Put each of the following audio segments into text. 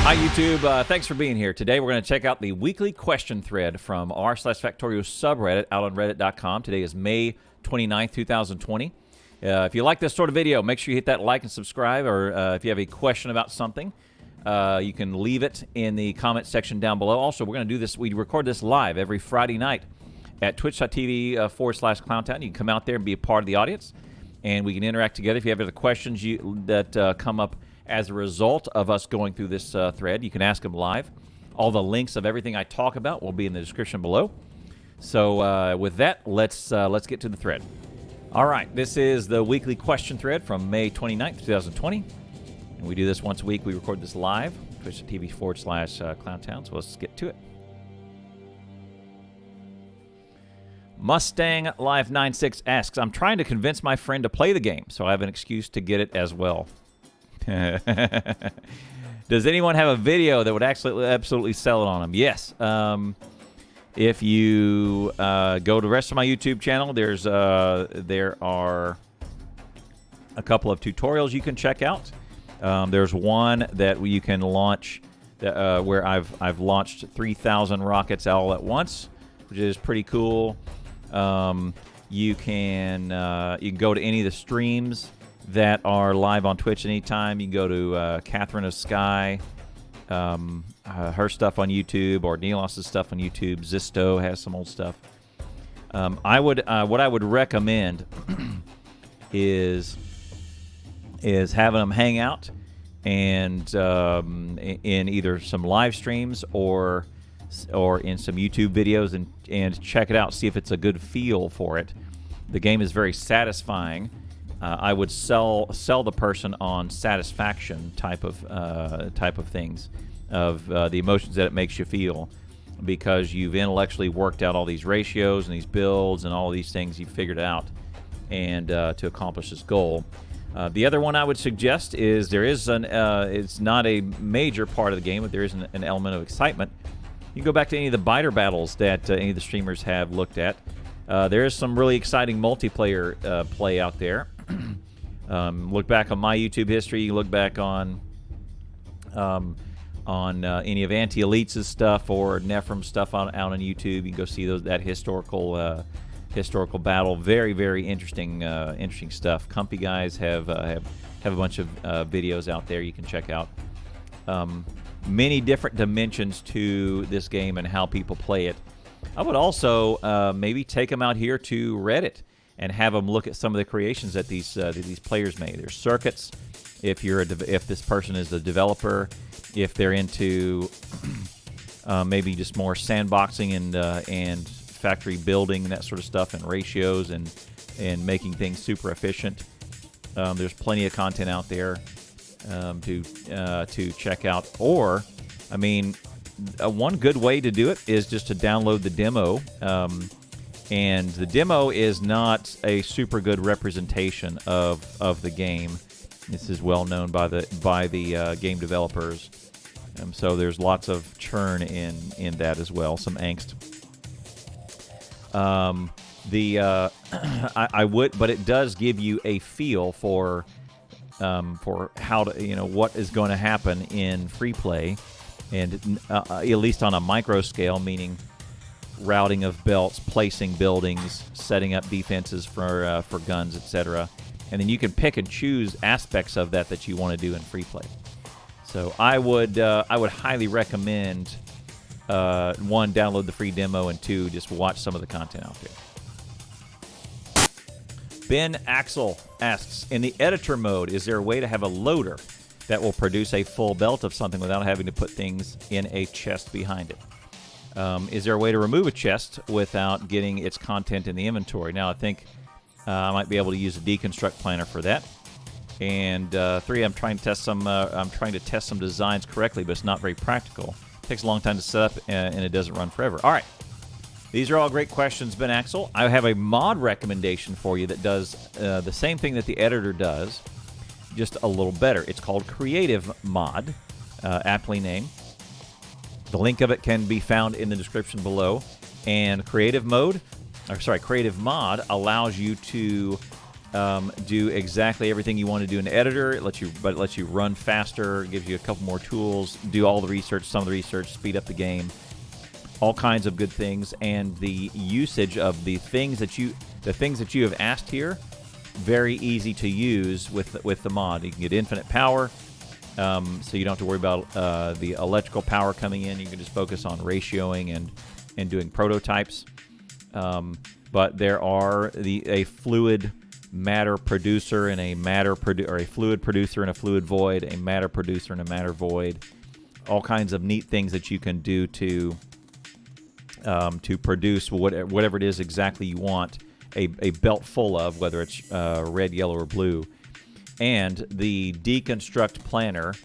Hi, YouTube. Thanks for being here. Today, we're going to check out the weekly question thread from r/Factorio subreddit out on reddit.com. Today is May 29th, 2020. If you like this sort of video, make sure you hit that like and subscribe, or if you have a question about something, you can leave it in the comment section down below. Also, we're going to do this. We record this live every Friday night at twitch.tv/ClownTown. You can come out there and be a part of the audience, and we can interact together. If you have other questions that come up as a result of us going through this thread, you can ask them live. All the links of everything I talk about will be in the description below. So with that, let's get to the thread. All right, this is the weekly question thread from May 29th, 2020. And we do this once a week. We record this live, twitch.tv/ClownTown. So let's get to it. Mustang Life 96 asks, I'm trying to convince my friend to play the game, so I have an excuse to get it as well. Does anyone have a video that would actually absolutely sell it on them? Yes. If you go to the rest of my YouTube channel, there are a couple of tutorials you can check out. There's one that you can launch where I've launched 3,000 rockets all at once, which is pretty cool. You can go to any of the streams that are live on Twitch anytime. You can go to Catherine of Sky, her stuff on YouTube, or Neilos's stuff on YouTube. Zisto has some old stuff. What I would recommend is having them hang out and in either some live streams or in some YouTube videos and check it out. See if it's a good feel for it. The game is very satisfying. I would sell the person on satisfaction type of things, of the emotions that it makes you feel, because you've intellectually worked out all these ratios and these builds and all these things you've figured out, and to accomplish this goal. The other one I would suggest is it's not a major part of the game, but there is an element of excitement. You can go back to any of the biter battles that any of the streamers have looked at. There is some really exciting multiplayer play out there. Look back on my YouTube history. You look back on any of Anti-Elite's stuff or Nephrum's stuff out on YouTube. You can go see that historical battle. Very, very interesting stuff. Comfy guys have a bunch of videos out there you can check out. Many different dimensions to this game and how people play it. I would also maybe take them out here to Reddit and have them look at some of the creations that these players made. There's circuits. If this person is a developer, if they're into maybe just more sandboxing and factory building and that sort of stuff, and ratios and making things super efficient, there's plenty of content out there to check out. Or, I mean, one good way to do it is just to download the demo. And the demo is not a super good representation of the game. This is well known by the game developers. So there's lots of churn in that as well, some angst. But it does give you a feel for how to, what is going to happen in free play, and at least on a micro scale, meaning routing of belts, placing buildings, setting up defenses for guns, etc. And then you can pick and choose aspects of that you want to do in free play. So I would highly recommend, one, download the free demo, and two, just watch some of the content out there. Benaxle asks, in the editor mode, is there a way to have a loader that will produce a full belt of something without having to put things in a chest behind it? Is there a way to remove a chest without getting its content in the inventory? Now, I think I might be able to use a deconstruct planner for that. And three, I'm trying to test some designs correctly, but it's not very practical. It takes a long time to set up, and it doesn't run forever. All right, these are all great questions, Benaxle. I have a mod recommendation for you that does the same thing that the editor does, just a little better. It's called Creative Mod, aptly named. The link of it can be found in the description below. And Creative Mod allows you to do exactly everything you want to do in the editor. It lets you run faster. It gives you a couple more tools. Do all the research, some of the research, speed up the game. All kinds of good things, and the usage of the things that you have asked here, very easy to use with the mod. You can get infinite power, so you don't have to worry about the electrical power coming in. You can just focus on ratioing and doing prototypes. But there are a fluid matter producer and a fluid producer and a fluid void, a matter producer and a matter void. All kinds of neat things that you can do to produce whatever it is exactly you want a belt full of, whether it's red, yellow, or blue. And the deconstruct planner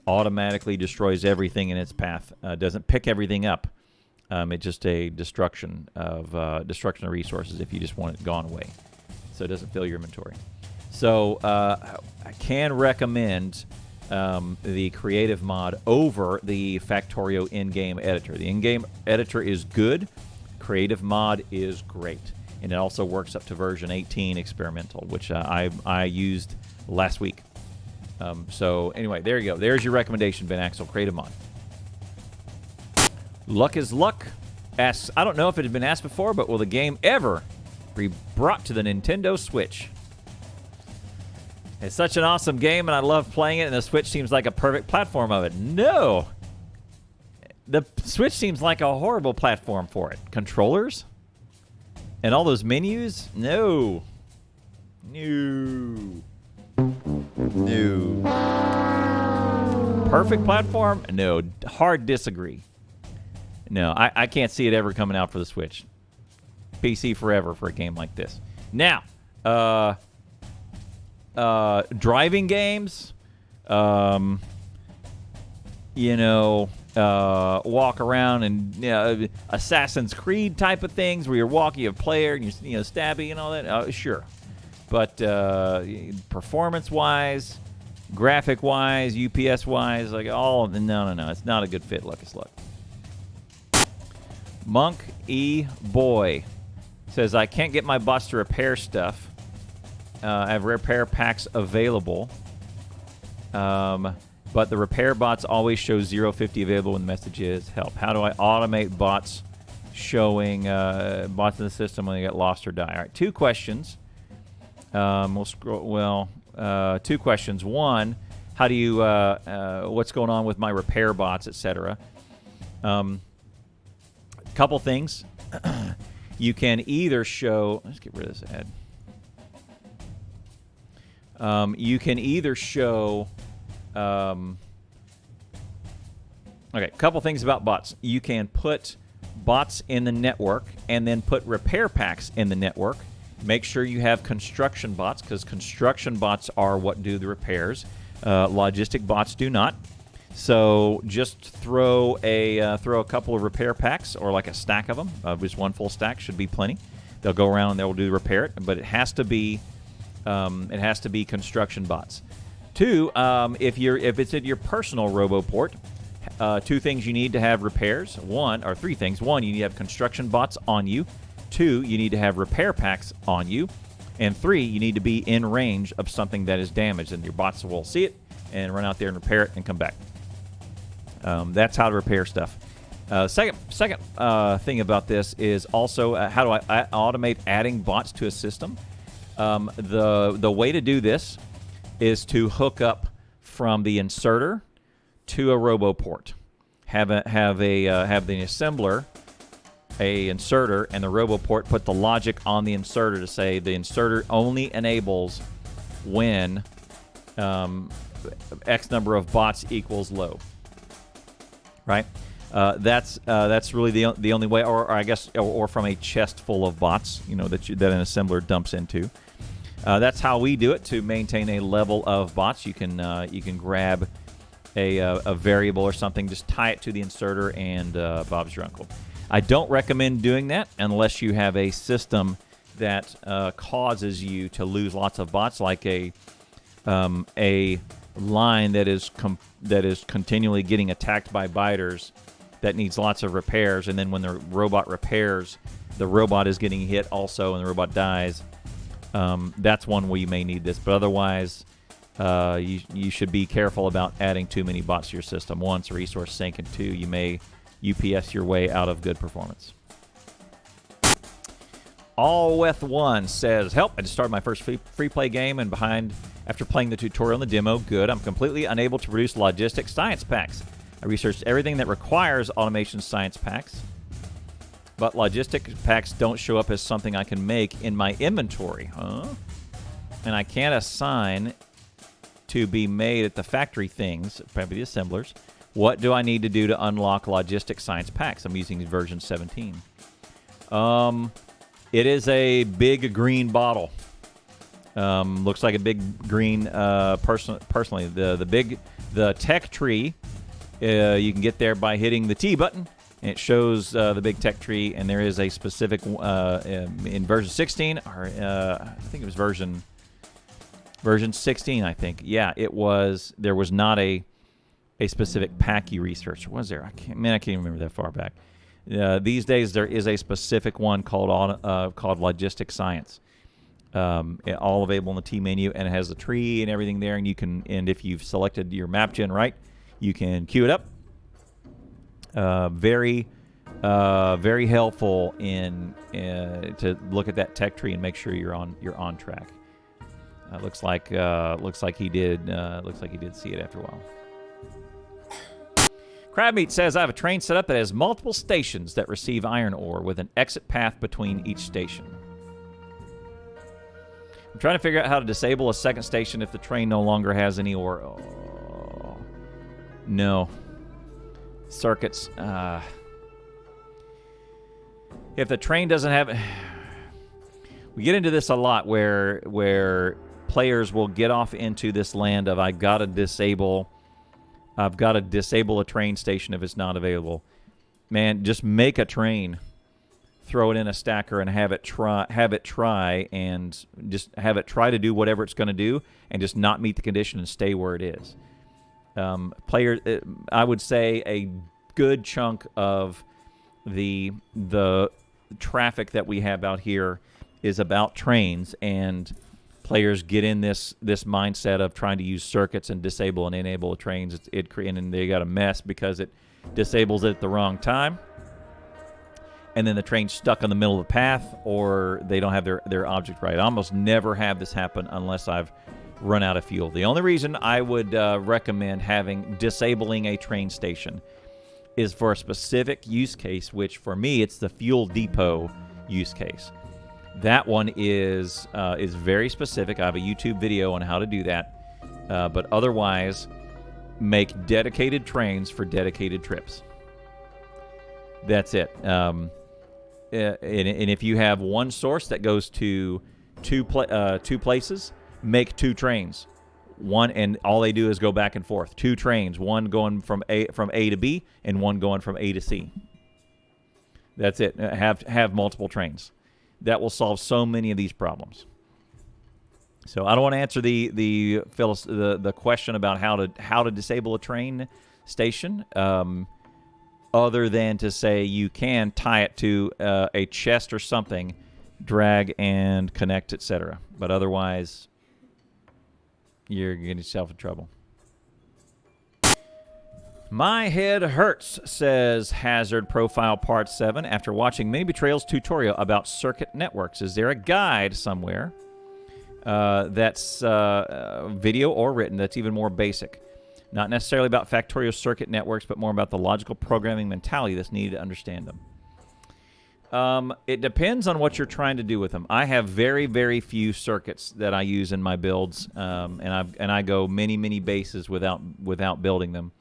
automatically destroys everything in its path. Doesn't pick everything up. It's just a destruction of resources if you just want it gone away. So it doesn't fill your inventory. So I can recommend the creative mod over the Factorio in-game editor. The in-game editor is good. Creative mod is great. And it also works up to version 18 experimental, which I used last week. So anyway, there you go. There's your recommendation, Benaxle, creative mod. LukisLuk asks, I don't know if it had been asked before, but will the game ever be brought to the Nintendo Switch? It's such an awesome game, and I love playing it, and the Switch seems like a perfect platform of it. No! The Switch seems like a horrible platform for it. Controllers? And all those menus? No. No. No. Perfect platform? No. Hard disagree. No, I can't see it ever coming out for the Switch. PC forever for a game like this. Now, driving games, walk around and Assassin's Creed type of things where you're walking, you have a player, and you're stabby and all that. Sure, but performance-wise, graphic-wise, UPS-wise, no, it's not a good fit. LukisLuk. Monk E Boy says, I can't get my bots to repair stuff. I have repair packs available, but the repair bots always show 050 available when the message is help. How do I automate bots showing bots in the system when they get lost or die? All right, two questions. We'll scroll. Two questions. One, how do you? What's going on with my repair bots, etc. Couple things. You can either show. Let's get rid of this ad. You can either show. Okay, couple things about bots. You can put bots in the network and then put repair packs in the network. Make sure you have construction bots, because construction bots are what do the repairs. Logistic bots do not. So just throw a couple of repair packs, or like a stack of them. Just one full stack should be plenty. They'll go around and they'll do repair it, but it has to be construction bots. Two, if it's in your personal RoboPort, two things you need to have repairs. Three things. One, you need to have construction bots on you. Two, you need to have repair packs on you. And three, you need to be in range of something that is damaged, and your bots will see it and run out there and repair it and come back. That's how to repair stuff. Second thing about this is also how do I automate adding bots to a system. The way to do this is to hook up from the inserter to a RoboPort. Have the assembler, a inserter, and the RoboPort put the logic on the inserter to say the inserter only enables when X number of bots equals low. Right? That's really the only way, or I guess, or from a chest full of bots, that an assembler dumps into. That's how we do it to maintain a level of bots. You can grab a variable or something, just tie it to the inserter, and Bob's your uncle. I don't recommend doing that unless you have a system that causes you to lose lots of bots, like a line that is continually getting attacked by biters that needs lots of repairs, and then when the robot repairs, the robot is getting hit also, and the robot dies. That's one where you may need this, but otherwise, you should be careful about adding too many bots to your system. One, it's a resource sink, and two, you may UPS your way out of good performance. All with one says, help, I just started my first free play game and behind after playing the tutorial and the demo. Good. I'm completely unable to produce logistic science packs. I researched everything that requires automation science packs, but logistic packs don't show up as something I can make in my inventory. Huh? And I can't assign to be made at the factory things, probably the assemblers. What do I need to do to unlock logistic science packs? I'm using version 17. It is a big green bottle. Looks like a big green. Personally, the tech tree. You can get there by hitting the T button, and it shows the big tech tree. And there is a specific in version 16, or I think it was version 16. I think, yeah, it was. There was not a specific pack you researched. Was there? I can't even remember that far back. These days, there is a specific one called Logistic Science, all available in the T menu, and it has the tree and everything there. And you can, and if you've selected your map gen right, you can queue it up. Very helpful in to look at that tech tree and make sure you're on track. Looks like he did see it after a while. Krabmeat says, I have a train set up that has multiple stations that receive iron ore with an exit path between each station. I'm trying to figure out how to disable a second station if the train no longer has any ore. Oh, no. Circuits. If the train doesn't have... We get into this a lot where players will get off into this land of I've got to disable a train station if it's not available. Man, just make a train, throw it in a stacker, and have it try and just have it try to do whatever it's going to do, and just not meet the condition and stay where it is. I would say a good chunk of the traffic that we have out here is about trains, and players get in this mindset of trying to use circuits and disable and enable the trains. And they got a mess because it disables it at the wrong time, and then the train's stuck in the middle of the path, or they don't have their object right. I almost never have this happen unless I've run out of fuel. The only reason I would recommend disabling a train station is for a specific use case, which for me it's the fuel depot use case. That one is very specific. I have a YouTube video on how to do that. But otherwise, make dedicated trains for dedicated trips. That's it. And if you have one source that goes to two places, make two trains. One, and all they do is go back and forth. Two trains, one going from A to B, and one going from A to C. That's it. Have multiple trains. That will solve so many of these problems. So I don't want to answer the question about how to disable a train station, other than to say you can tie it to a chest or something, drag and connect, etc. But otherwise, you're getting yourself in trouble. My head hurts, says Hazard Profile Part 7. After watching Meeebetrayal's tutorial about circuit networks, is there a guide somewhere that's video or written that's even more basic? Not necessarily about Factorio circuit networks, but more about the logical programming mentality that's needed to understand them. It depends on what you're trying to do with them. I have very, very few circuits that I use in my builds, and I go many bases without building them.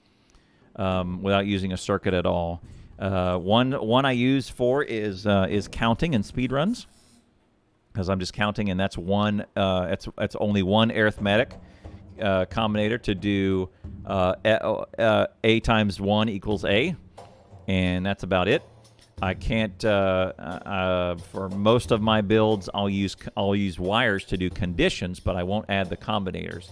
Without using a circuit at all. One I use for is counting and speed runs, because I'm just counting, and that's one. It's only one arithmetic combinator to do a times 1 equals a, and that's about it. I can't for most of my builds. I'll use wires to do conditions, but I won't add the combinators.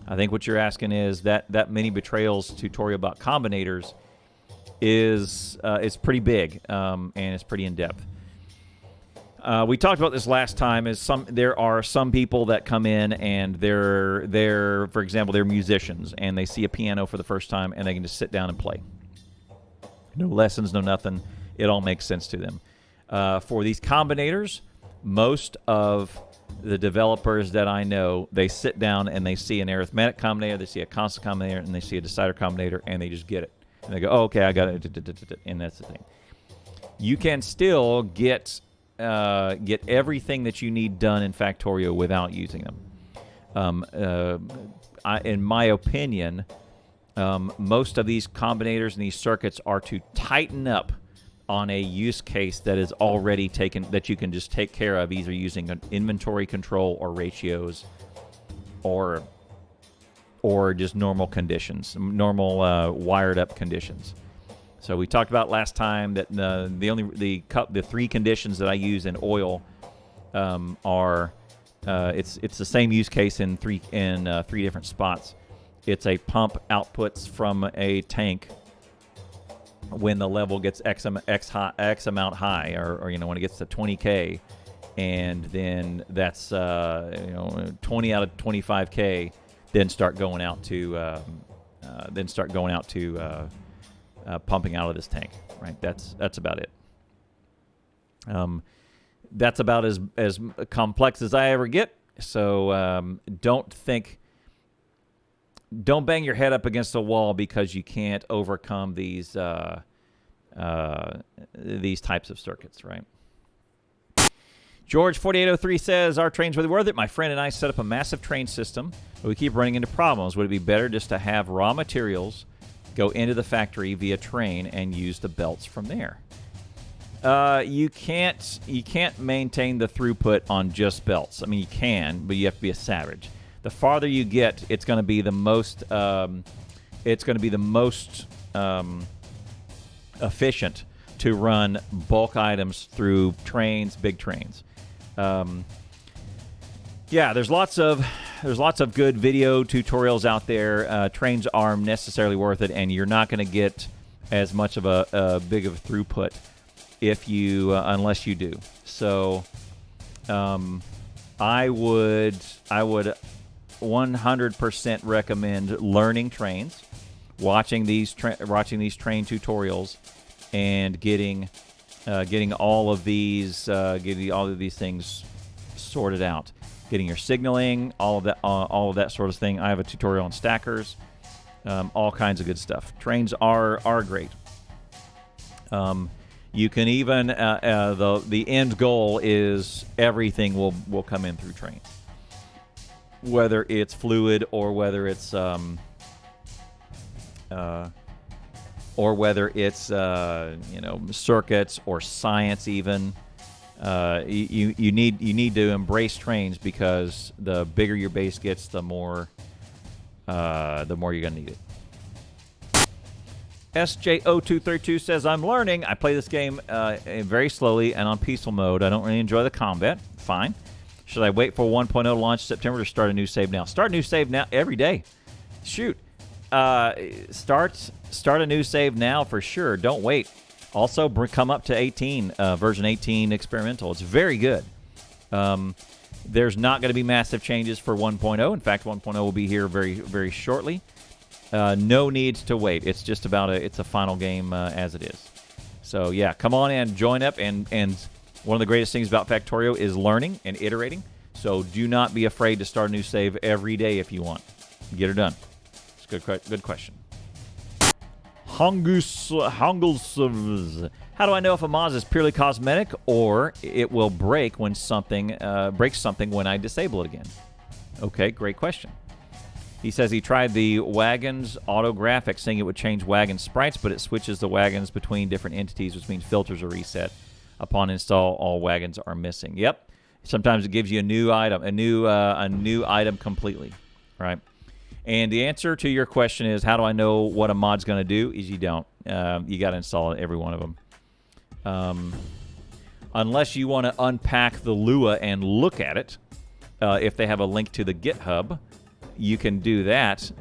I think what you're asking is that Meeebetrayal's tutorial about combinators is pretty big, and it's pretty in depth. We talked about this last time. There are some people that come in and they're for example, they're musicians and they see a piano for the first time and they can just sit down and play. No lessons, no nothing. It all makes sense to them. For these combinators, most of the developers that I know, they sit down and they see an arithmetic combinator, they see a constant combinator, and they see a decider combinator, and they just get it. And they go, oh, okay, I got it, and that's the thing. You can still get everything that you need done in Factorio without using them. In my opinion, most of these combinators and these circuits are to tighten up on a use case that is already taken, that you can just take care of, either using an inventory control or ratios, or just normal conditions, normal wired up conditions. So we talked about last time that the three conditions that I use in oil are it's the same use case in three different spots. It's a pump outputs from a tank when the level gets X amount high, or when it gets to 20K, and then that's 20 out of 25K, then start going out to pumping out of this tank. Right, that's about it. That's about as complex as I ever get. So don't bang your head up against the wall because you can't overcome these types of circuits, right? George 4803 says, our train's really worth it. My friend and I set up a massive train system, but we keep running into problems. Would it be better just to have raw materials go into the factory via train and use the belts from there? You can't maintain the throughput on just belts. I mean, you can, but you have to be a savage. The farther you get, it's going to be the most efficient to run bulk items through trains, big trains. Yeah, there's lots of good video tutorials out there. Trains aren't necessarily worth it, and you're not going to get as much of a big of a throughput if you unless you do. So, I would 100% recommend learning trains, watching these train tutorials, and getting all of these things sorted out. Getting your signaling, all of that sort of thing. I have a tutorial on stackers, all kinds of good stuff. Trains are great. You can even the end goal is everything will come in through trains, whether it's fluid or whether it's circuits or science even. You need to embrace trains, because the bigger your base gets, the more you're gonna need it. SJ0232 says, I'm learning. I play this game very slowly and on peaceful mode. I don't really enjoy the combat. Fine. Should I wait for 1.0 to launch September or start a new save now? Start a new save now every day. Shoot. Start a new save now for sure. Don't wait. Also, come up to 18, version 18 experimental. It's very good. There's not going to be massive changes for 1.0. In fact, 1.0 will be here very, very shortly. No need to wait. It's just it's a final game as it is. So yeah, come on in, join up, and one of the greatest things about Factorio is learning and iterating. So do not be afraid to start a new save every day if you want. Get her done. It's a good question. Hangulsve. How do I know if a mod is purely cosmetic or it will break when breaks something when I disable it again? Okay, great question. He says he tried the wagons auto graphics, saying it would change wagon sprites, but it switches the wagons between different entities, which means filters are reset. Upon install, all wagons are missing. Yep. Sometimes it gives you a new item, a new item completely, right? And the answer to your question is, how do I know what a mod's going to do? Is you don't. You got to install every one of them. Unless you want to unpack the Lua and look at it, if they have a link to the GitHub, you can do that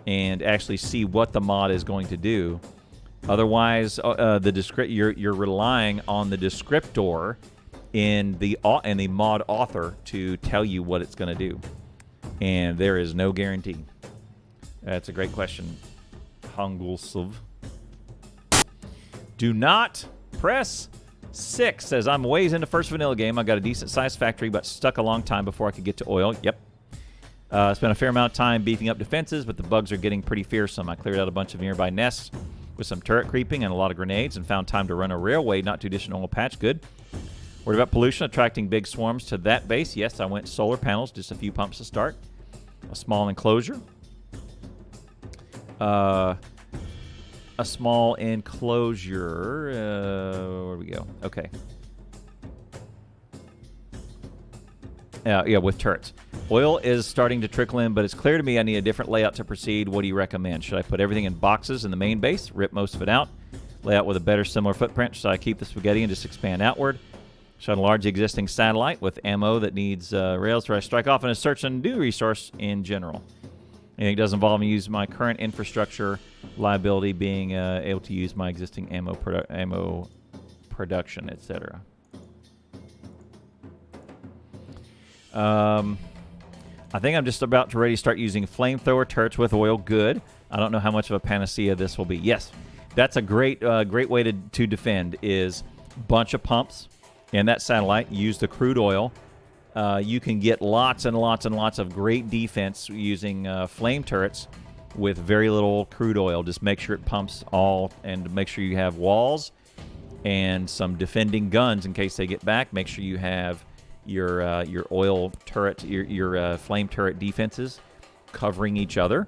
and actually see what the mod is going to do. Otherwise, you're relying on the descriptor in the mod author to tell you what it's going to do. And there is no guarantee. That's a great question. Hangulsve. Do not press 6. Says, I'm ways into first vanilla game. I got a decent-sized factory, but stuck a long time before I could get to oil. Yep. Spent a fair amount of time beefing up defenses, but the bugs are getting pretty fearsome. I cleared out a bunch of nearby nests with some turret creeping and a lot of grenades and found time to run a railway not too distant oil patch. Good. Worried about pollution attracting big swarms to that base. Yes, I went solar panels, just a few pumps to start. A small enclosure. A small enclosure. Where do we go? Okay. Yeah, with turrets. Oil is starting to trickle in, but it's clear to me I need a different layout to proceed. What do you recommend? Should I put everything in boxes in the main base, rip most of it out, lay out with a better similar footprint? Should I keep the spaghetti and just expand outward? Should I enlarge the existing satellite with ammo that needs rails? Should I strike off in a search and new resource in general? Anything does involve me use my current infrastructure liability, being able to use my existing ammo production, etc. I think I'm just about to ready to start using flamethrower turrets with oil. Good. I don't know how much of a panacea this will be. Yes, that's a great way to defend is bunch of pumps in that satellite. Use the crude oil. You can get lots and lots and lots of great defense using flame turrets with very little crude oil. Just make sure it pumps all, and make sure you have walls and some defending guns in case they get back. Make sure you have your oil turret, your flame turret defenses covering each other,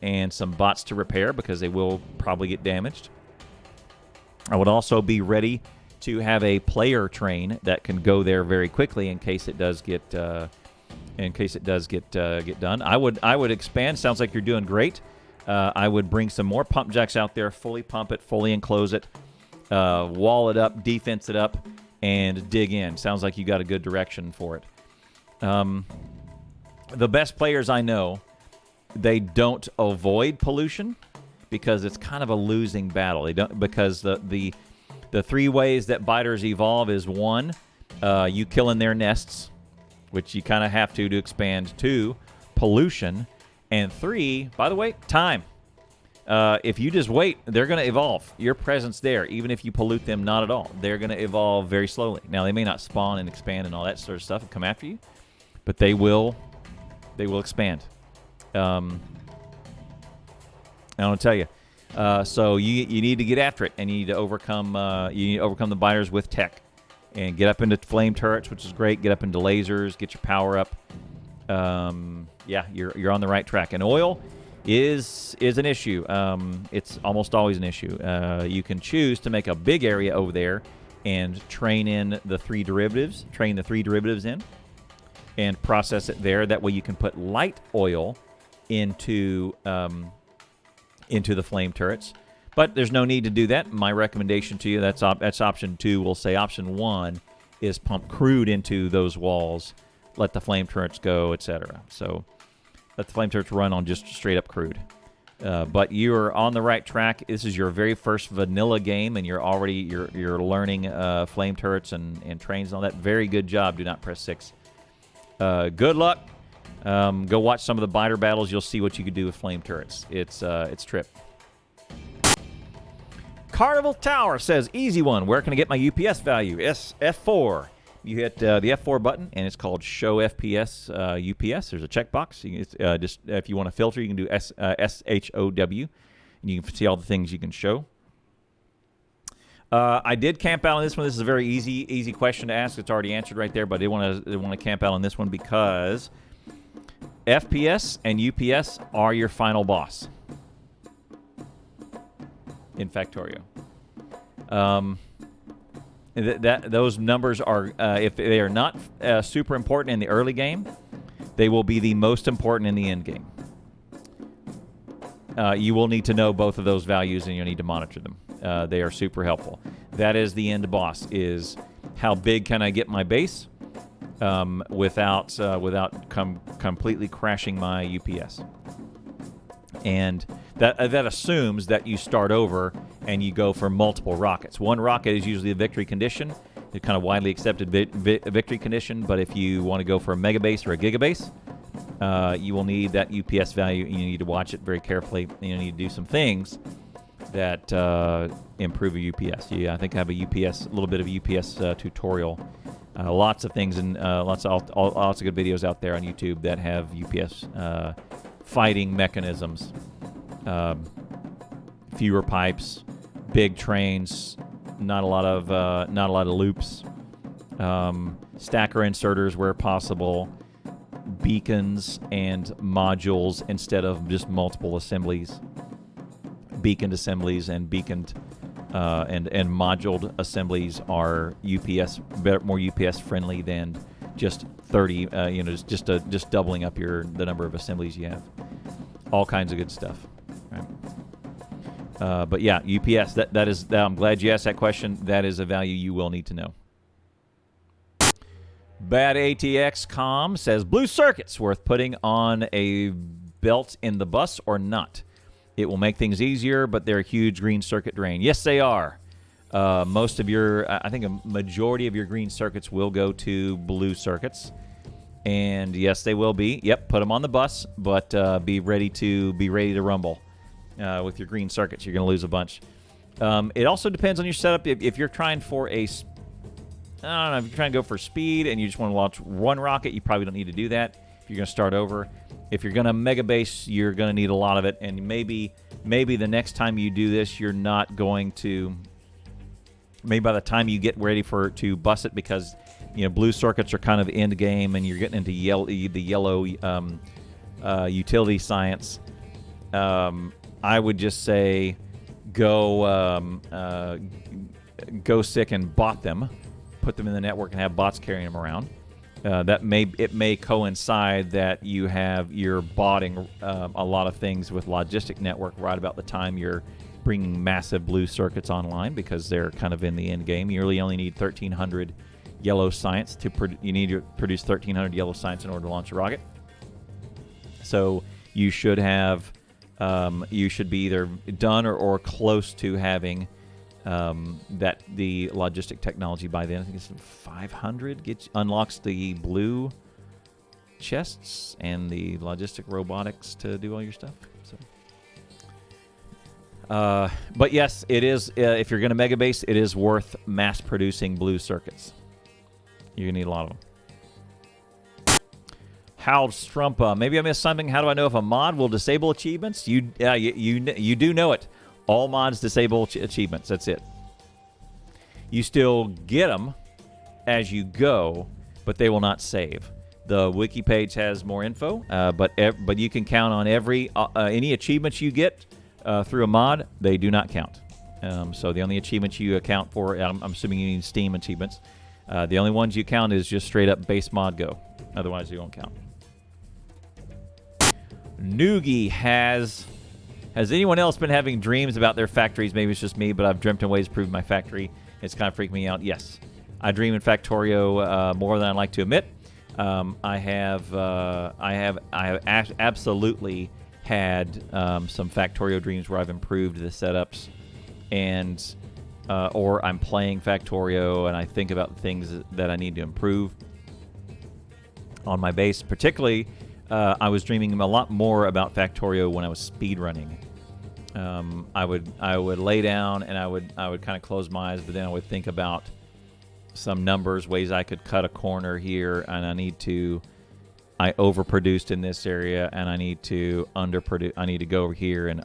and some bots to repair because they will probably get damaged. I would also be ready to have a player train that can go there very quickly in case it does get done. I would expand. Sounds like you're doing great. I would bring some more pump jacks out there, fully pump it, fully enclose it, wall it up, defense it up, and dig in. Sounds like you got a good direction for it. The best players I know, they don't avoid pollution because it's kind of a losing battle. They don't, because the 3 ways that biters evolve is 1, you killing their nests, which you kind of have to expand. 2, pollution, and 3, by the way, time. If you just wait, they're going to evolve. Your presence there, even if you pollute them, not at all. They're going to evolve very slowly. Now, they may not spawn and expand and all that sort of stuff and come after you, but they will expand. I want to tell you. So you need to get after it, and you need to overcome the biters with tech, and get up into flame turrets, which is great. Get up into lasers, get your power up. Yeah, you're on the right track. And oil is an issue. It's almost always an issue. You can choose to make a big area over there and train the 3 derivatives in, and process it there. That way you can put light oil into the flame turrets. But there's no need to do that. My recommendation to you, that's option 2. We'll say option 1 is pump crude into those walls, let the flame turrets go, etc. So let the flame turrets run on just straight up crude. But you're on the right track. This is your very first vanilla game, and you're learning flame turrets and trains and all that. Very good job. Do not press 6. Good luck. Go watch some of the biter battles. You'll see what you can do with flame turrets. It's trip. CarnivalTower says, easy one. Where can I get my UPS value? F4. You hit the F4 button, and it's called Show FPS UPS. There's a checkbox. Just if you want to filter, you can do SHOW, and you can see all the things you can show. I did camp out on this one. This is a very easy question to ask. It's already answered right there, but I did want to camp out on this one because FPS and UPS are your final boss in Factorio. Those numbers are, if they are not super important in the early game, they will be the most important in the end game. You will need to know both of those values, and you'll need to monitor them. They are super helpful. That is the end boss, is how big can I get my base without completely crashing my UPS. And that assumes that you start over and you go for multiple rockets. One rocket is usually a victory condition. kind of widely accepted victory condition. But if you want to go for a mega base or a gigabase, you will need that UPS value, and you need to watch it very carefully. And you need to do some things that improve a UPS. Yeah, I think I have a little bit of a UPS tutorial. Lots of things and lots of good videos out there on YouTube that have UPS fighting mechanisms. Fewer pipes, big trains, not a lot of loops, stacker inserters where possible, beacons and modules instead of just multiple assemblies, beaconed assemblies and beaconed and moduled assemblies are more UPS friendly than just 30. Just doubling up the number of assemblies you have. All kinds of good stuff. Right? But yeah, UPS. That is. I'm glad you asked that question. That is a value you will need to know. Badatxcom says blue circuits worth putting on a belt in the bus or not? It will make things easier, but they're a huge green circuit drain. Yes, they are. Most of I think a majority of your green circuits will go to blue circuits. And yes, they will be. Yep, put them on the bus, but be ready to rumble with your green circuits. You're going to lose a bunch. It also depends on your setup. If you're trying for if you're trying to go for speed and you just want to launch one rocket, you probably don't need to do that. If you're going to start over. If you're going to mega base, you're going to need a lot of it, and maybe the next time you do this, you're not going to. Maybe by the time you get ready to bus it, because blue circuits are kind of end game, and you're getting into the yellow utility science. I would just say go sick and bot them, put them in the network, and have bots carrying them around. It may coincide that you're botting a lot of things with Logistic Network right about the time you're bringing massive blue circuits online, because they're kind of in the end game. You really only need 1,300 yellow science you need to produce 1,300 yellow science in order to launch a rocket. So you should have you should be either done or close to having the Logistic technology by then. I think it's 500 unlocks the blue chests and the Logistic robotics to do all your stuff. So, but yes, it is. If you're going to mega base, it is worth mass producing blue circuits. You're gonna need a lot of them. Halvstrumpa, maybe I missed something. How do I know if a mod will disable achievements? You do know it. All mods disable achievements. That's it. You still get them as you go, but they will not save. The wiki page has more info, but you can count on any achievements you get through a mod. They do not count. So the only achievements you account for, I'm assuming you need Steam achievements. The only ones you count is just straight up base mod go. Otherwise, you won't count. Noogi has anyone else been having dreams about their factories? Maybe it's just me, but I've dreamt in ways to prove my factory. It's kind of freaked me out. Yes, I dream in Factorio more than I like to admit. I have absolutely had some Factorio dreams where I've improved the setups, and or I'm playing Factorio and I think about things that I need to improve on my base. Particularly, I was dreaming a lot more about Factorio when I was speedrunning. I would lay down and I would kind of close my eyes, but then I would think about some numbers, ways I could cut a corner here, and I overproduced in this area, and I need to underproduce. I need to go over here and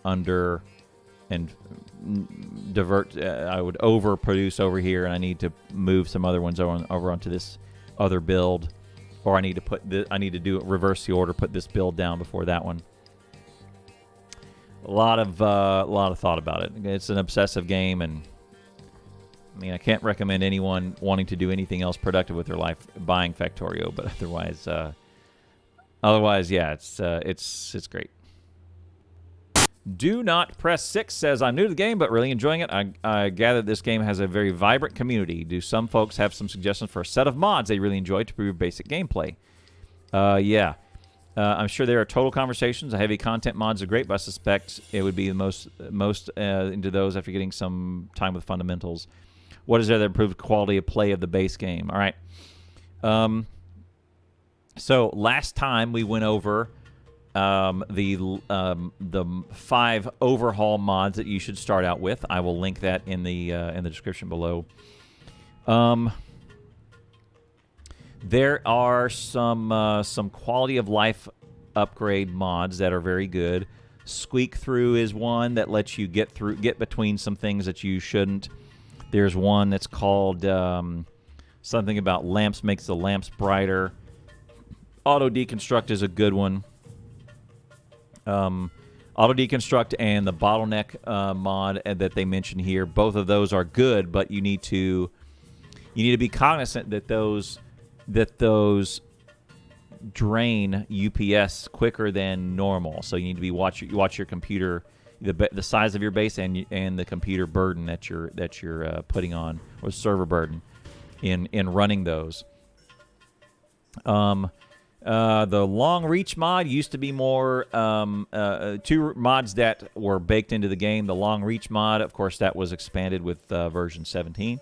divert. I would overproduce over here, and I need to move some other ones over onto this other build, or I need to reverse the order, put this build down before that one. A lot of thought about it. It's an obsessive game, and I mean, I can't recommend anyone wanting to do anything else productive with their life buying Factorio, but otherwise, yeah, it's great. Do Not Press 6 says, I'm new to the game, but really enjoying it. I gather this game has a very vibrant community. Do some folks have some suggestions for a set of mods they really enjoy to improve basic gameplay? Yeah. I'm sure there are total conversations. Heavy content mods are great, but I suspect it would be the most into those after getting some time with fundamentals. What is there that improved quality of play of the base game? All right. So last time we went over the 5 overhaul mods that you should start out with. I will link that in the description below. There are some quality of life upgrade mods that are very good. Squeak through is one that lets you get between some things that you shouldn't. There's one that's called something about lamps makes the lamps brighter. Auto deconstruct is a good one. Auto deconstruct and the bottleneck mod that they mentioned here, both of those are good, but you need to be cognizant that those drain UPS quicker than normal. So you need to be watch your computer, the size of your base and the computer burden that you're putting on, or server burden in running those. The long reach mod used to be more 2 mods that were baked into the game. The long reach mod, of course, that was expanded with version 17.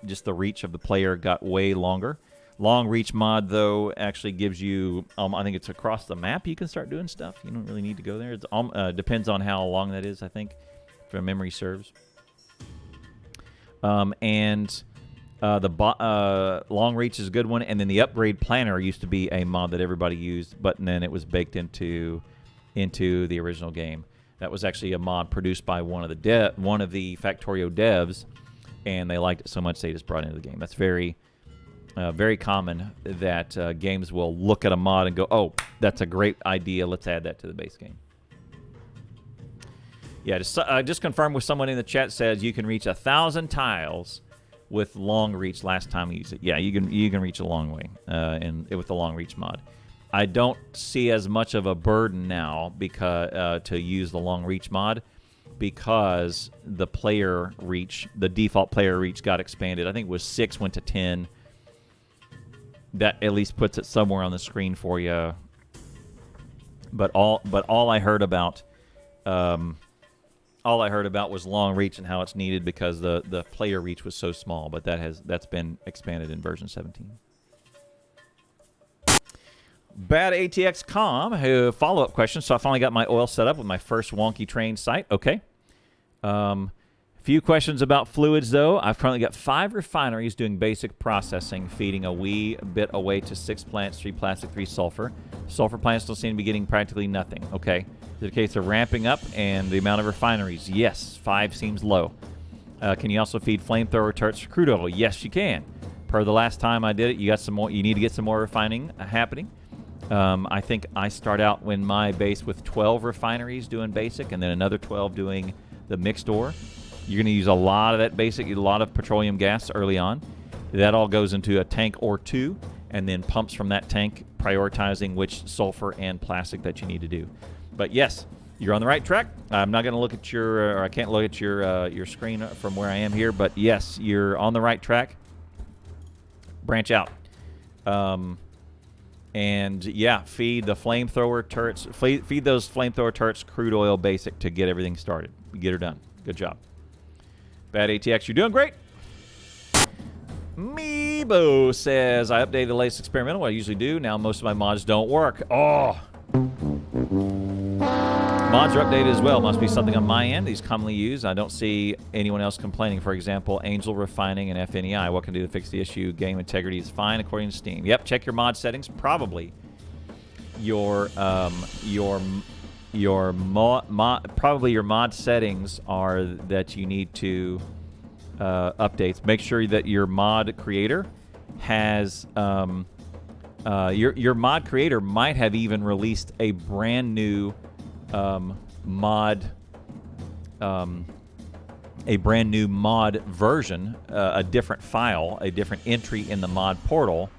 Just the reach of the player got way longer. Long reach mod, though, actually gives you, I think it's across the map you can start doing stuff. You don't really need to go there. It depends on how long that is, I think, if memory serves. The long reach is a good one. And then the upgrade planner used to be a mod that everybody used, but then it was baked into the original game. That was actually a mod produced by one of the Factorio devs, and they liked it so much they just brought it into the game. That's very common that games will look at a mod and go, oh, that's a great idea, let's add that to the base game. Yeah, just confirm with someone in the chat says you can reach 1,000 tiles with long reach last time we used it. Yeah, you can reach a long way with the long reach mod. I don't see as much of a burden now because to use the long reach mod, because the default player reach got expanded. I think it was 6, went to 10. That at least puts it somewhere on the screen for you. But all I heard about was long reach and how it's needed because the player reach was so small. But that's been expanded in version 17. Badatxcom, follow-up question. So I finally got my oil set up with my first wonky train site. Okay. Few questions about fluids, though. I've currently got 5 refineries doing basic processing, feeding a wee bit away to 6 plants, 3 plastic, 3 sulfur. Sulfur plants still seem to be getting practically nothing. Okay. Is it a case of ramping up and the amount of refineries? Yes. 5 seems low. Can you also feed flamethrower turrets for crude oil? Yes, you can. Per the last time I did it, you got some more. You need to get some more refining happening. I think I start out in my base with 12 refineries doing basic, and then another 12 doing the mixed ore. You're going to use a lot of that basic, a lot of petroleum gas early on. That all goes into a tank or 2, and then pumps from that tank, prioritizing which sulfur and plastic that you need to do. But yes, you're on the right track. I'm not going to look at I can't look at your screen from where I am here, but yes, you're on the right track. Branch out. And yeah, feed the flamethrower turrets. Feed those flamethrower turrets crude oil basic to get everything started. Get her done. Good job. Bad ATX, you're doing great. Meeeebo says, I updated the latest experimental, what I usually do. Now most of my mods don't work. Oh. Mods are updated as well. Must be something on my end. These commonly used. I don't see anyone else complaining. For example, Angel Refining and FNEI. What can do to fix the issue? Game integrity is fine according to Steam. Yep, check your mod settings. Probably your mod settings are that you need to updates. Make sure that your mod creator has your mod creator might have even released a brand new mod version, a different file, a different entry in the mod portal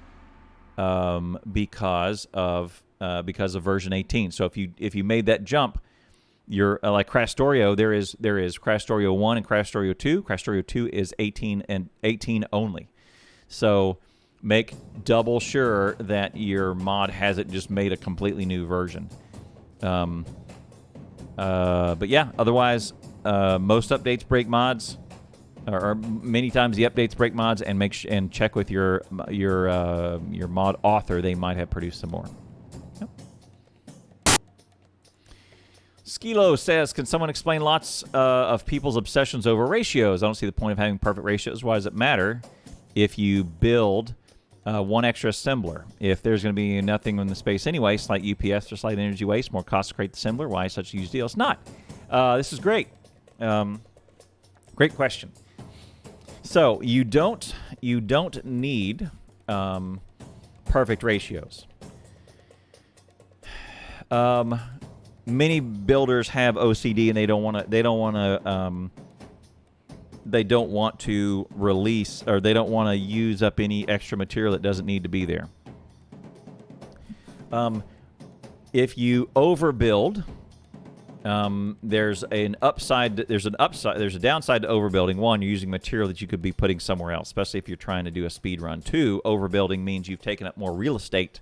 because of version 18. So if you made that jump, you're like Crashtorio. There is Crashtorio 1 and Crashtorio 2. Crashtorio 2 is 18 only. So make double sure that your mod hasn't just made a completely new version. But yeah, otherwise, most updates break mods. or many times the updates break mods, and and check with your mod author. They might have produced some more. Yep. Skelo says, can someone explain lots of people's obsessions over ratios? I don't see the point of having perfect ratios. Why does it matter if you build one extra assembler? If there's going to be nothing in the space anyway, slight UPS or slight energy waste, more cost to create the assembler. Why such a huge deal? It's not. This is great. Great question. So you don't need perfect ratios. Many builders have OCD, and they don't want to release, or they don't want to use up any extra material that doesn't need to be there. If you overbuild, there's a downside to overbuilding. One, you're using material that you could be putting somewhere else, especially if you're trying to do a speed run. Two, overbuilding means you've taken up more real estate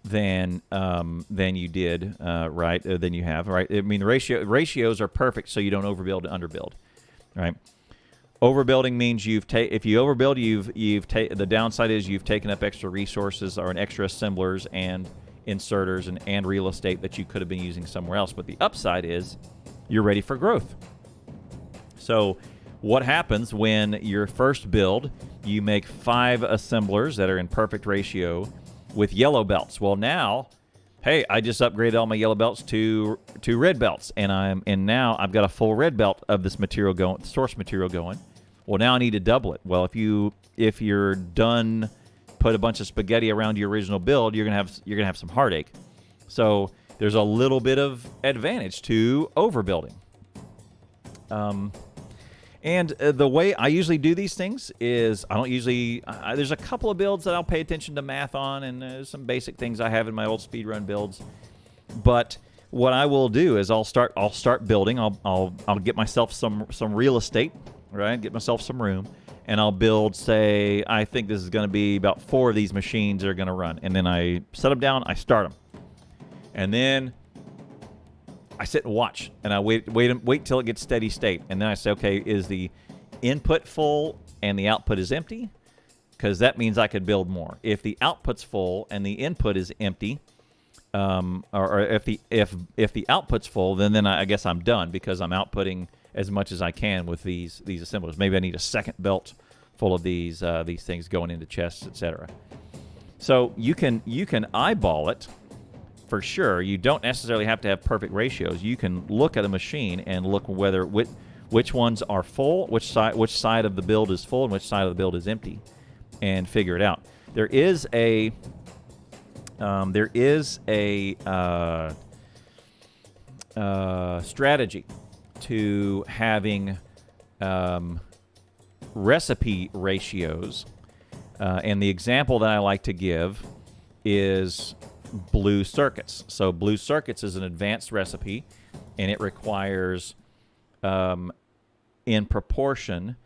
than you did, right? Than you have, right? I mean, the ratios are perfect, so you don't overbuild and underbuild, right? Overbuilding means if you overbuild, the downside is you've taken up extra resources or an extra assemblers and inserters and real estate that you could have been using somewhere else. But the upside is you're ready for growth. So what happens when your first build, you make 5 assemblers that are in perfect ratio with yellow belts? Well, now, hey, I just upgraded all my yellow belts to red belts, and now I've got a full red belt of this material going, source material going. Well, now I need to double it. Well, if you're done, put a bunch of spaghetti around your original build, you're gonna have some heartache. So there's a little bit of advantage to overbuilding. And the way I usually do these things is I don't usually. There's a couple of builds that I'll pay attention to math on, and some basic things I have in my old speedrun builds. But what I will do is I'll start building. I'll get myself some real estate, right? Get myself some room, and I'll build. Say I think this is going to be about 4 of these machines that are going to run, and then I set them down. I start them, and then I sit and watch, and I wait till it gets steady state, and then I say, okay, is the input full and the output is empty? Because that means I could build more. If the output's full and the input is empty, or if the output's full, then I guess I'm done, because I'm outputting as much as I can with these assemblers. Maybe I need a second belt full of these things going into chests, etc. So you can eyeball it. For sure, you don't necessarily have to have perfect ratios. You can look at a machine and look whether which ones are full, which side of the build is full, and which side of the build is empty, and figure it out. There is a strategy to having recipe ratios, and the example that I like to give is blue circuits. So blue circuits is an advanced recipe, and it requires, in proportion,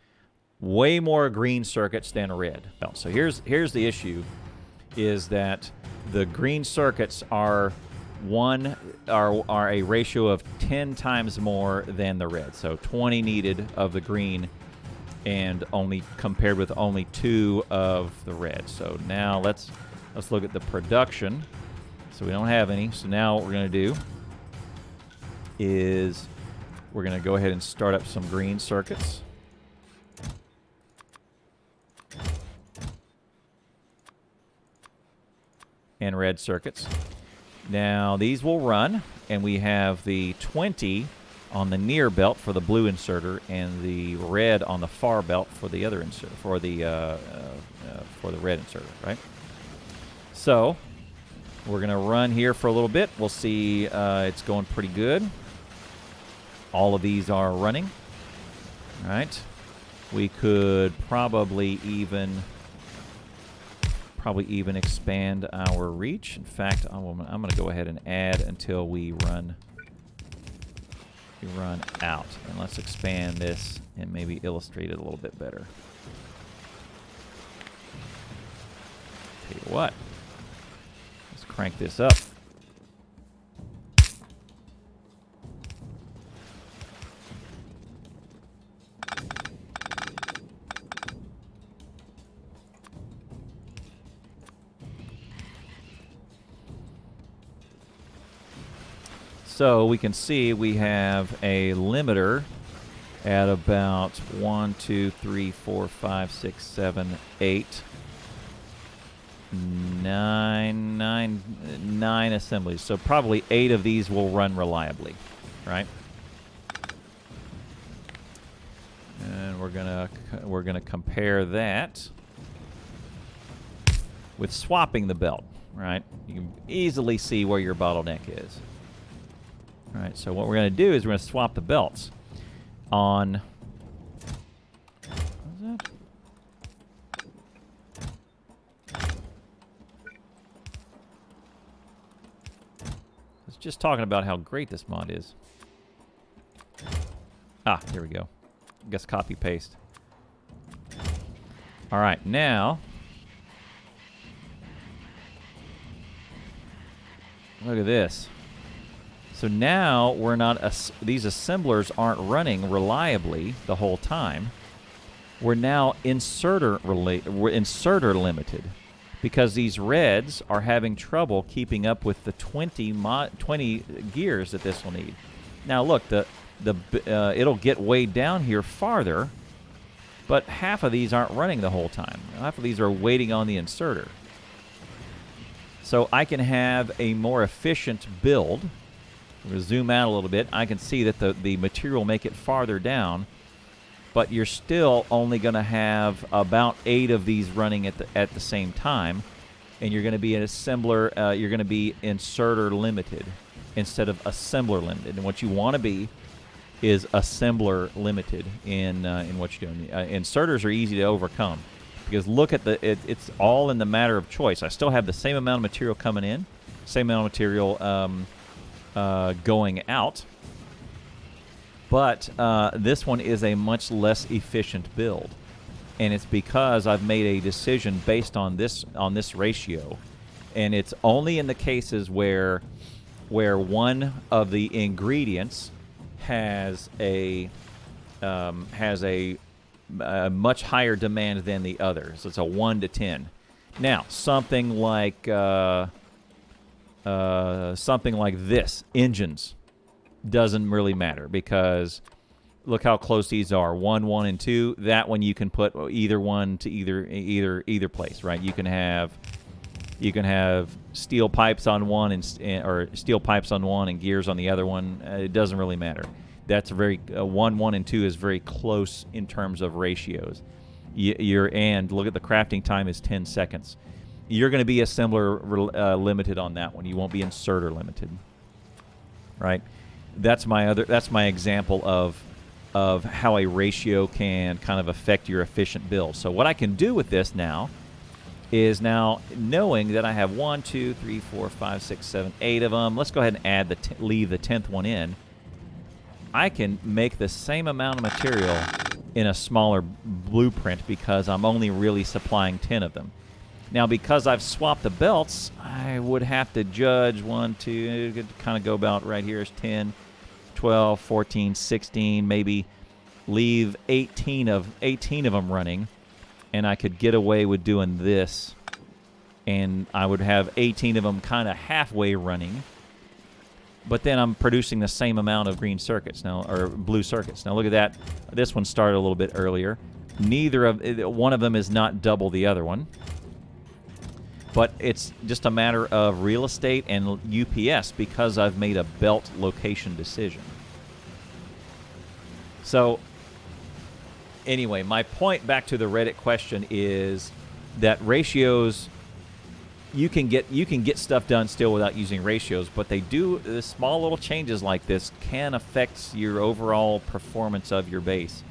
way more green circuits than red. So here's the issue, is that the green circuits are a ratio of 10 times more than the red. So 20 needed of the green, and only compared with only 2 of the red. So now let's look at the production. So we don't have any. So now what we're going to do is we're going to go ahead and start up some green circuits. And red circuits. Now these will run, and we have the 20 on the near belt for the blue inserter, and the red on the far belt for the other insert, for the red inserter, right? So we're going to run here for a little bit. We'll see. It's going pretty good. All of these are running. All right. We could probably even expand our reach. In fact, I'm going to go ahead and add until we run out. And let's expand this and maybe illustrate it a little bit better. Tell you what. Crank this up. So we can see we have a limiter at about 1, 2, 3, 4, 5, 6, 7, 8, 9 assemblies. So probably 8 of these will run reliably, right? And we're gonna compare that with swapping the belt, right? You can easily see where your bottleneck is. All right, so what we're going to do is we're going to swap the belts on... What was that? I was just talking about how great this mod is. Ah, here we go. I guess copy paste. All right, now... Look at this. So now we're not, these assemblers aren't running reliably the whole time. We're now inserter limited because these reds are having trouble keeping up with the 20 gears that this will need. Now look, it'll get way down here farther, but half of these aren't running the whole time. Half of these are waiting on the inserter. So I can have a more efficient build. We're going to zoom out a little bit. I can see that the material will make it farther down, but you're still only going to have about 8 of these running at the same time, and you're going to be an assembler. You're going to be inserter limited instead of assembler limited. And what you want to be is assembler limited in what you're doing. Inserters are easy to overcome. Because look at it's all in the matter of choice. I still have the same amount of material coming in, same amount of material going out, but this one is a much less efficient build, and it's because I've made a decision based on this ratio, and it's only in the cases where one of the ingredients has a much higher demand than the other. So it's a 1 to 10. Now, something like this, engines, doesn't really matter because look how close these are. 1, 1, and 2. That one you can put either one to either place, right? You can have steel pipes on one or steel pipes on one and gears on the other one. It doesn't really matter. That's very 1, 1, and 2 is very close in terms of ratios. And look at the crafting time is 10 seconds. You're going to be assembler limited on that one. You won't be inserter limited, right? That's my example of how a ratio can kind of affect your efficient build. So what I can do with this now is knowing that I have 1, 2, 3, 4, 5, 6, 7, 8 of them. Let's go ahead and add leave the 10th one in. I can make the same amount of material in a smaller blueprint because I'm only really supplying 10 of them. Now, because I've swapped the belts, I would have to judge 1, 2, kind of go about right here is 10, 12, 14, 16, maybe leave 18 of them running, and I could get away with doing this, and I would have 18 of them kind of halfway running. But then I'm producing the same amount of green circuits now, or blue circuits. Now look at that. This one started a little bit earlier. One of them is not double the other one. But it's just a matter of real estate and UPS because I've made a belt location decision. So anyway, my point back to the Reddit question is that ratios... You can get stuff done still without using ratios, but the small little changes like this can affect your overall performance of your base.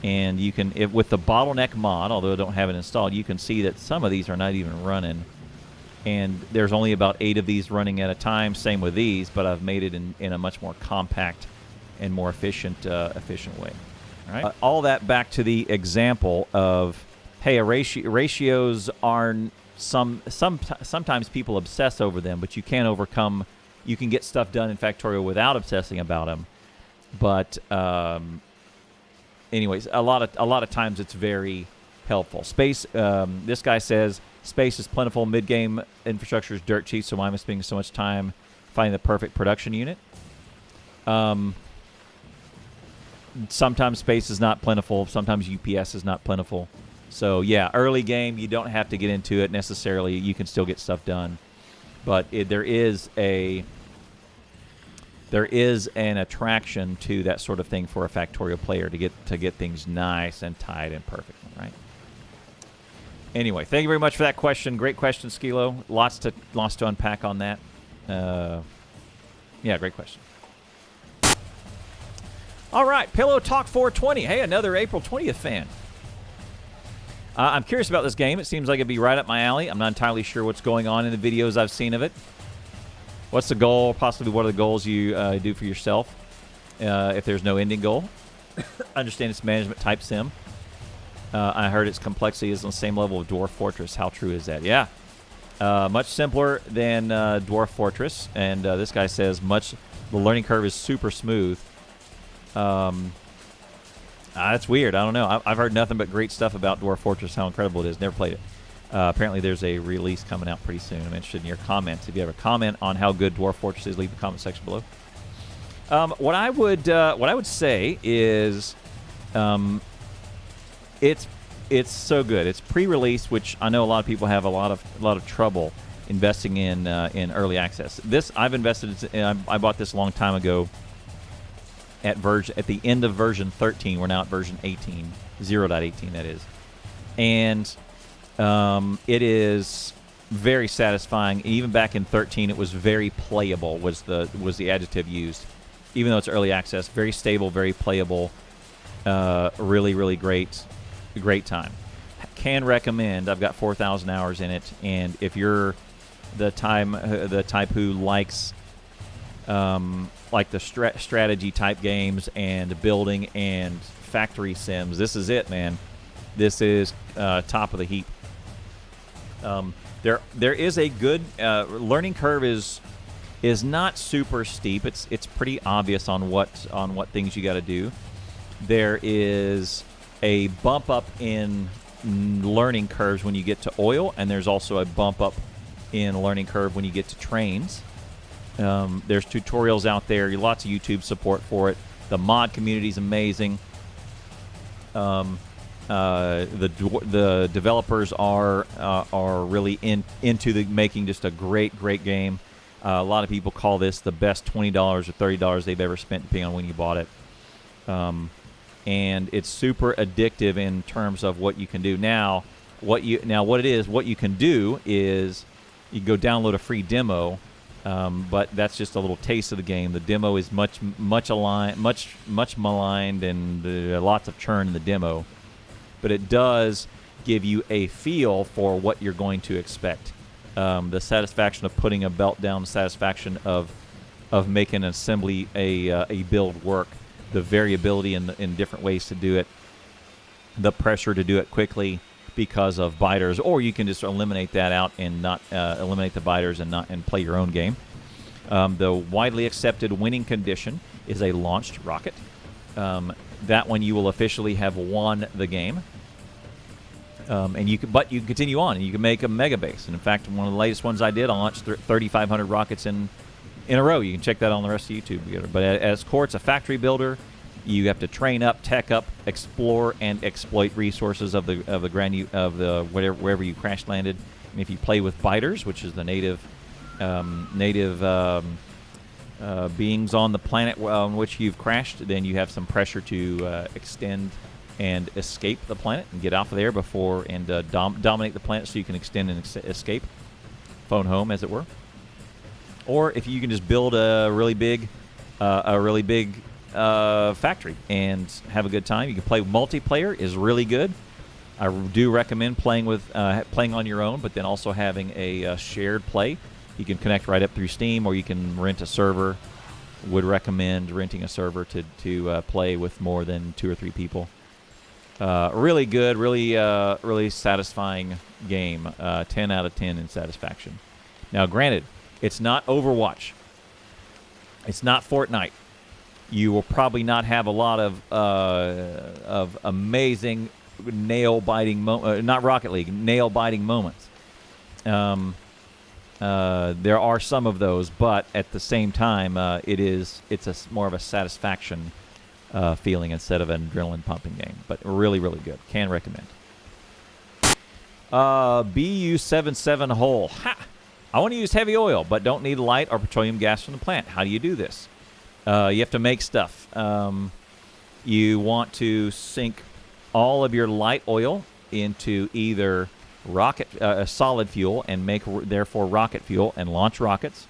And you can, with the bottleneck mod, although I don't have it installed, you can see that some of these are not even running. And there's only about 8 of these running at a time. Same with these, but I've made it in a much more compact and more efficient way. All right. All that back to the example of, hey, ratios are. Sometimes people obsess over them, but you can overcome. You can get stuff done in Factorio without obsessing about them. But anyways, a lot of times it's very helpful. Space. This guy says space is plentiful. Mid-game infrastructure is dirt cheap, so why am I spending so much time finding the perfect production unit? Sometimes space is not plentiful. Sometimes UPS is not plentiful. So, yeah, early game, you don't have to get into it necessarily. You can still get stuff done. But there is an attraction to that sort of thing for a Factorio player to get things nice and tight and perfect, right? Anyway, thank you very much for that question. Great question, Skelo. Lots to unpack on that. Yeah, great question. All right, Pillow Talk 420. Hey, another April 20th fan. I'm curious about this game. It seems like it'd be right up my alley. I'm not entirely sure what's going on in the videos I've seen of it. What's the goal? Possibly what are the goals you do for yourself if there's no ending goal? I understand it's management type sim. I heard its complexity is on the same level of Dwarf Fortress. How true is that? Yeah. Much simpler than Dwarf Fortress. And this guy says the learning curve is super smooth. That's weird. I don't know. I've heard nothing but great stuff about Dwarf Fortress, how incredible it is. Never played it. Apparently, there's a release coming out pretty soon. I'm interested in your comments. If you have a comment on how good Dwarf Fortress is, leave the comment section below. What I would say is, it's so good. It's pre-release, which I know a lot of people have a lot of trouble investing in early access. This I've invested in. I bought this a long time ago. At the end of version 13, we're now at version 18, 0.18 that is, and it is very satisfying. Even back in 13, it was very playable. Was the adjective used? Even though it's early access, very stable, very playable, really great time. Can recommend. I've got 4,000 hours in it, and if you're the type who likes like the strategy type games and building and factory sims, this is it, man. This is top of the heap. There is a good learning curve is not super steep. It's pretty obvious on what things you got to do. There is a bump up in learning curves when you get to oil, and there's also a bump up in learning curve when you get to trains. There's tutorials out there. Lots of YouTube support for it. The mod community is amazing. The developers are really into making just a great game. A lot of people call this the best $20 or $30 they've ever spent, depending on when you bought it. And it's super addictive in terms of what you can do. What you can do is you can go download a free demo. But that's just a little taste of the game. The demo is much maligned, and lots of churn in the demo. But it does give you a feel for what you're going to expect. The satisfaction of putting a belt down, the satisfaction of making an assembly, a build work, the variability in different ways to do it, the pressure to do it quickly because of biters, or you can just eliminate that out and not eliminate the biters and play your own game. The widely accepted winning condition is a launched rocket. That one you will officially have won the game. And you can continue on, and you can make a mega base. And in fact, one of the latest ones I did, I launched 3,500 rockets in a row. You can check that on the rest of YouTube. But at its core, it's a factory builder. You have to train up, tech up, explore, and exploit resources of wherever you crash landed. And if you play with biters, which is the native beings on the planet on which you've crashed, then you have some pressure to extend and escape the planet and get off of there before and dominate the planet, so you can extend and escape, phone home, as it were. Or if you can just build a really big factory and have a good time. You can play multiplayer, is really good. I do recommend playing on your own, but then also having a shared play. You can connect right up through Steam, or you can rent a server. Would recommend renting a server to play with more than 2 or 3 people. Really good, really satisfying game. 10 out of 10 in satisfaction. Now, granted, it's not Overwatch. It's not Fortnite. You will probably not have a lot of amazing nail-biting moments. Not Rocket League, nail-biting moments. There are some of those, but at the same time, it's more of a satisfaction feeling instead of an adrenaline pumping game. But really, really good. Can recommend. BU77 hole. Ha! I want to use heavy oil, but don't need light or petroleum gas from the plant. How do you do this? You have to make stuff. You want to sink all of your light oil into either solid fuel and make therefore rocket fuel and launch rockets,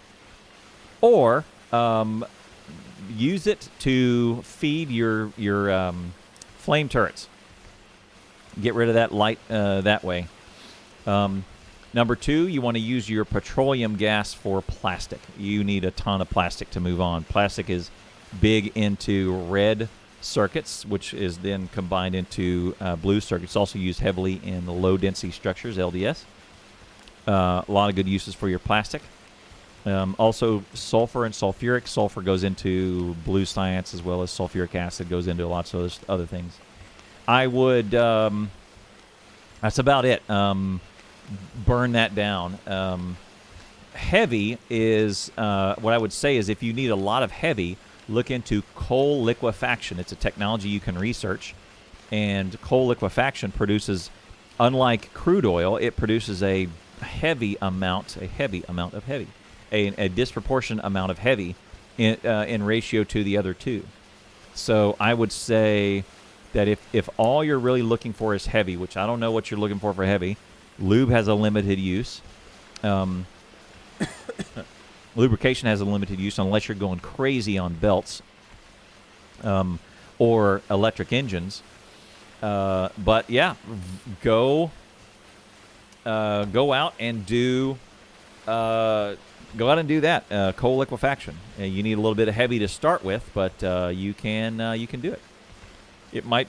or use it to feed your flame turrets. Get rid of that light that way. Number 2, you want to use your petroleum gas for plastic. You need a ton of plastic to move on. Plastic is big into red circuits, which is then combined into blue circuits. Also used heavily in low-density structures, LDS. A lot of good uses for your plastic. Also, sulfur and sulfuric. Sulfur goes into blue science, as well as sulfuric acid goes into lots of other things. I would... that's about it. Burn that down. Heavy is... what I would say is if you need a lot of heavy, look into coal liquefaction. It's a technology you can research. And coal liquefaction produces, unlike crude oil, it produces a heavy amount of heavy. A disproportionate amount of heavy in ratio to the other two. So I would say that if all you're really looking for is heavy, which I don't know what you're looking for heavy, lube has a limited use. Lubrication has a limited use unless you're going crazy on belts or electric engines. But yeah, go out and do that coal liquefaction. You need a little bit of heavy to start with, but you can do it. It might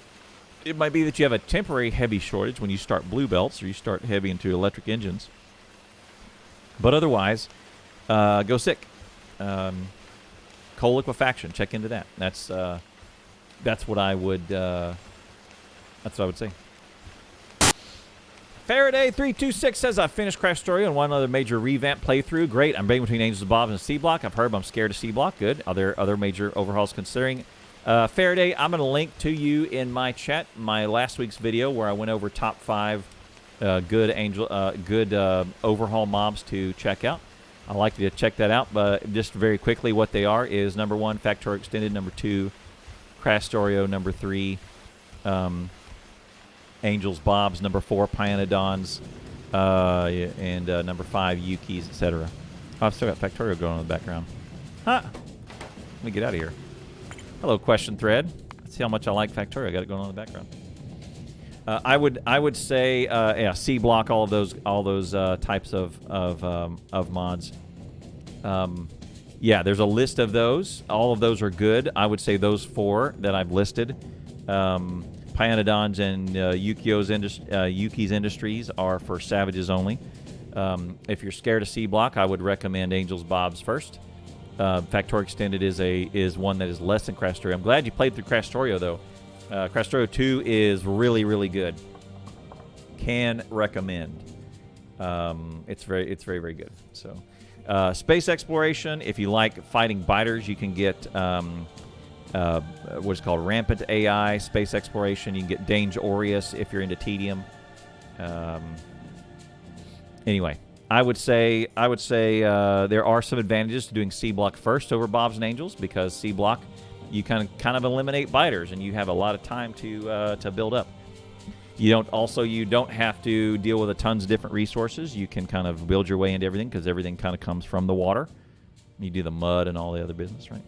be that you have a temporary heavy shortage when you start blue belts or you start heavy into electric engines. But otherwise, go sick. Coal liquefaction. Check into that. That's what I would. That's what I would say. Faraday326 says, I finished Factorio and one other major revamp playthrough. Great. I'm debating between Angels of Bobs and C-Block. I've heard, but I'm scared of C-Block. Good. Are there other major overhauls considering? Faraday, I'm going to link to you in my chat my last week's video where I went over top 5 good overhaul mobs to check out. I'd like you to check that out, but just very quickly, what they are is number 1, Factorio Extended, number 2, Factorio, number 3, Angels Bobs, number 4, Pyanodons, and number 5, Yukis, etc. Oh, I've still got Factorio going on in the background. Huh. Let me get out of here. Hello, question thread. Let's see how much I like Factorio. I got it going on in the background. I would say yeah, C block, all those types of mods. Yeah, there's a list of those. All of those are good. I would say those 4 that I've listed, Pyanodons and Yuki's Industries are for savages only. If you're scared of C block, I would recommend Angels Bobs first. Factorio Extended is one that is less than Factorio. I'm glad you played through Factorio though. Factorio 2 is really, really good. Can recommend. It's very, very good. So, space exploration. If you like fighting biters, you can get what's called rampant AI space exploration. You can get Danger Aureus if you're into tedium. Anyway, I would say there are some advantages to doing C block first over Bobs and Angels because C block you kind of eliminate biters and you have a lot of time to build up. You don't have to deal with a tons of different resources. You can kind of build your way into everything because everything kind of comes from the water. You do the mud and all the other business, right?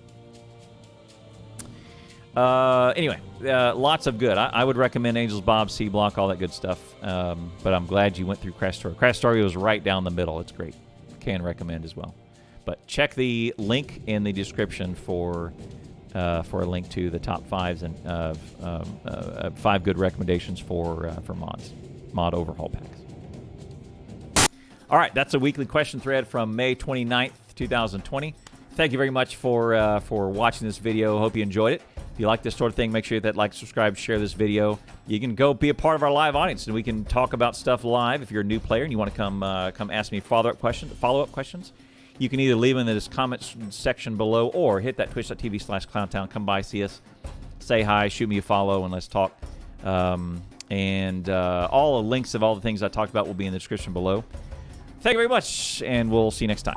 Anyway, lots of good. I would recommend Angels, Bob, C Block, all that good stuff. But I'm glad you went through Factorio. Factorio is right down the middle. It's great. Can recommend as well. But check the link in the description for a link to the top 5s and 5 good recommendations for mod overhaul packs. All right, that's a weekly question thread from May 29th, 2020. Thank you very much for watching this video. Hope you enjoyed it. If you like this sort of thing, make sure you hit that like, subscribe, share this video. You can go be a part of our live audience, and we can talk about stuff live. If you're a new player and you want to come ask me follow-up questions, you can either leave them in this comments section below or hit that twitch.tv/clowntown. Come by, see us, say hi, shoot me a follow, and let's talk. And all the links of all the things I talked about will be in the description below. Thank you very much, and we'll see you next time.